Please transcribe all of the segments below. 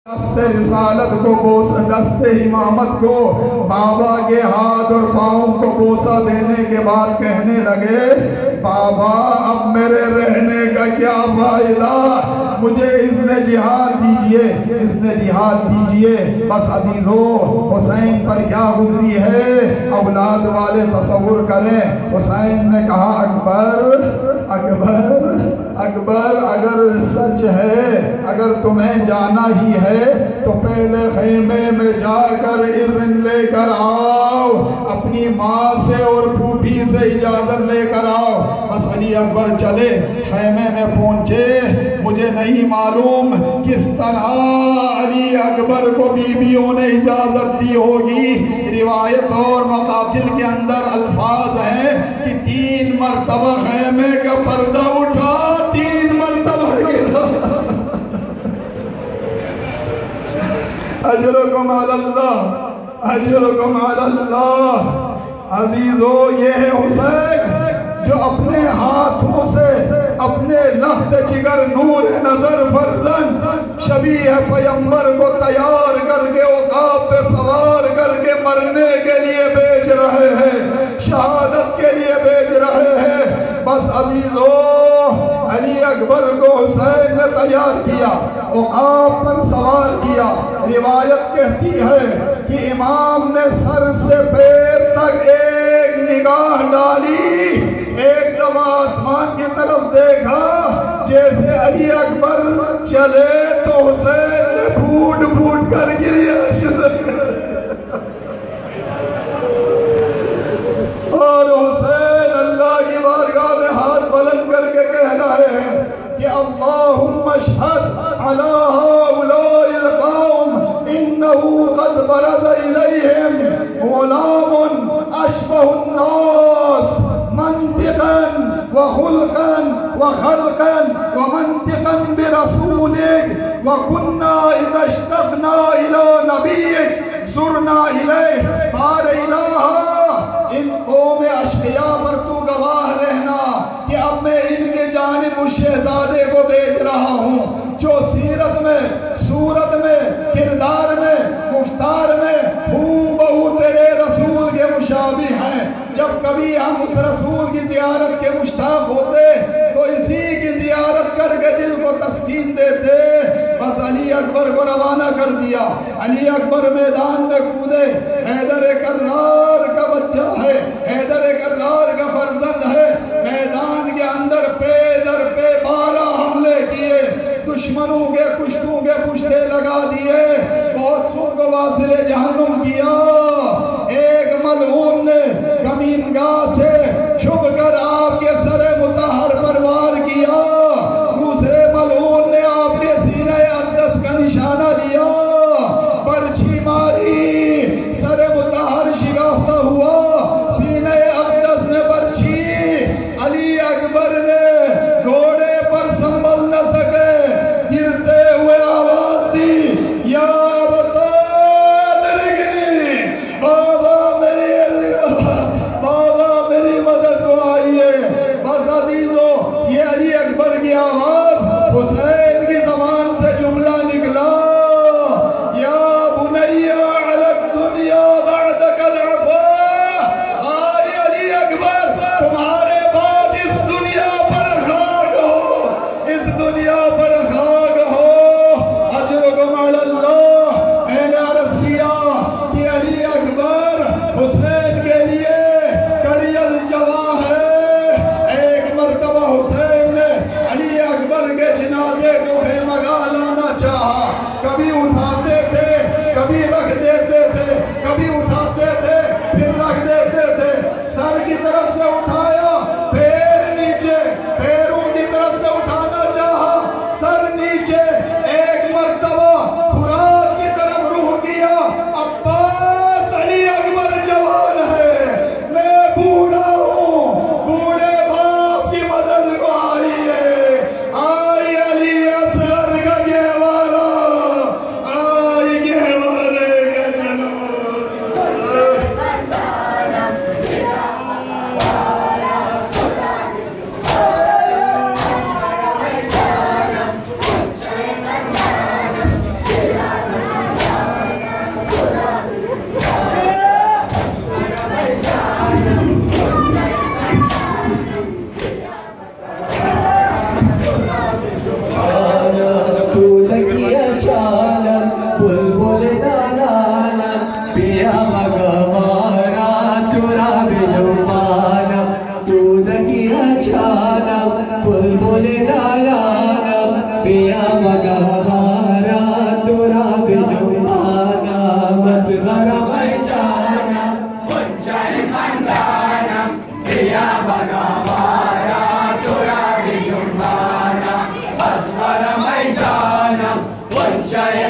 दस्ते रिसालत को बोसा, दस्ते इमामत को बाबा के हाथ और पाँव को बोसा देने के बाद कहने लगे, बाबा अब मेरे रहने का क्या फायदा, मुझे इसने जिहाद दीजिए, इसने जिहाद दीजिए। बस अजीजो हुसैन पर क्या गुजरी है औलाद वाले तसव्वुर करें। हुसैन ने कहा, अकबर अकबर अकबर, अगर सच है, अगर तुम्हें जाना ही है तो पहले खेमे में जाकर इज़्न लेकर आओ, अपनी माँ से और फूफी से इजाज़त लेकर आओ। बस अली अकबर चले, खेमे में पहुँचे। मुझे नहीं मालूम किस तरह अली अकबर को बीवियों ने इजाज़त दी होगी। रिवायत और मकातिल के अंदर अल्फाज हैं कि 3 मरतबा खेमे का पर्दा उठा, 3 मरतबा गिरा। अजरुकुम अल्लाह, अजरुकुम अल्लाह। अजीजो, ये है हुसैन जो अपने हाथों से अपने लफ्ज़ जिगर नूर नजर फर्जन शबीह पैगंबर को तैयार करके औकाब पे सवार करके मरने के लिए भेज रहे हैं, शहादत के लिए भेज रहे हैं। बस अजीजो, अली अकबर को हुसैन ने तैयार किया, औकाब पर सवार किया। रिवायत कहती है कि इमाम ने सर से पैर तक एक निगाह डाली, एक दफा आसमान की तरफ देखा, जैसे अली अकबर चले तो हुसैन ने फूट फूट कर गिरिया शुरू और हुसैन अल्लाह की बारगाह में हाथ बुलंद करके कह रहे हैं कि अल्लाहुम्मा अशहद अला हाउलाइल कौम इन्नहु क़द बरज़ इलैहिम गुलामुन अशबहुन नास मंतिक़न व खुल्क़न व खल्क़न व मंतिक़न बिरसूलिक व कुन्ना इज़ा इश्तक़ना इला नबिय्यिक ज़ुरना इलैहि बार इलाहा। इन कौम अशक़िया पर तू गवाह रहना कि अब मैं इनके जानिब उस शहज़ादे को भेज रहा हूँ जो सीरत में, सूरत में, किरदार में, गुफ्तार में हूबहू तेरे रसूल के मुशाबिह हैं। जब कभी हम उस रसूल की ज़ियारत के मुश्ताक़ होते तो इसी की ज़ियारत करके दिल को तस्कीन देते। बस अली अकबर को रवाना कर दिया। अली अकबर मैदान में कूदे। हैदर कर्रार का बच्चा है, हैदर कर्रार का फर्जंद है। मैदान के अंदर पे दर पे 12 हमले किए, दुश्मनों के पुश्तों के पुश्ते लगा दिए, बहुत सौ को वासिले जहन्नुम किया। एक मलऊन ने कमीनगाह से छुप कर आपके सरे मुतहर पर वार किया, दूसरे मलऊन ने आपके सीने अक़दस का निशाना लिया, पर्ची मारी, सरे मुतहर शिकस्त हुआ, सीने अक़दस में पर्ची। अली अकबर ने घोड़े पर संभल न सके, गिरते हुए आवाज दी, या हुसैन की ज़बान से जुमला निकला,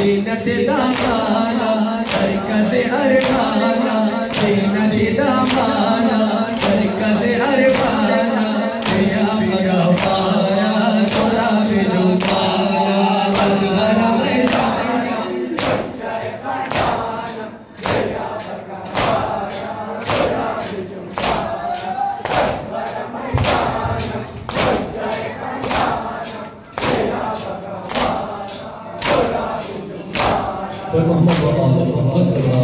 जीनत दामाना बरकत अरबाना जीनत दामाना बरकत अरबाना या भगवाना तोरा पे जो पाया बस भरा में जाना Berkumpul Allah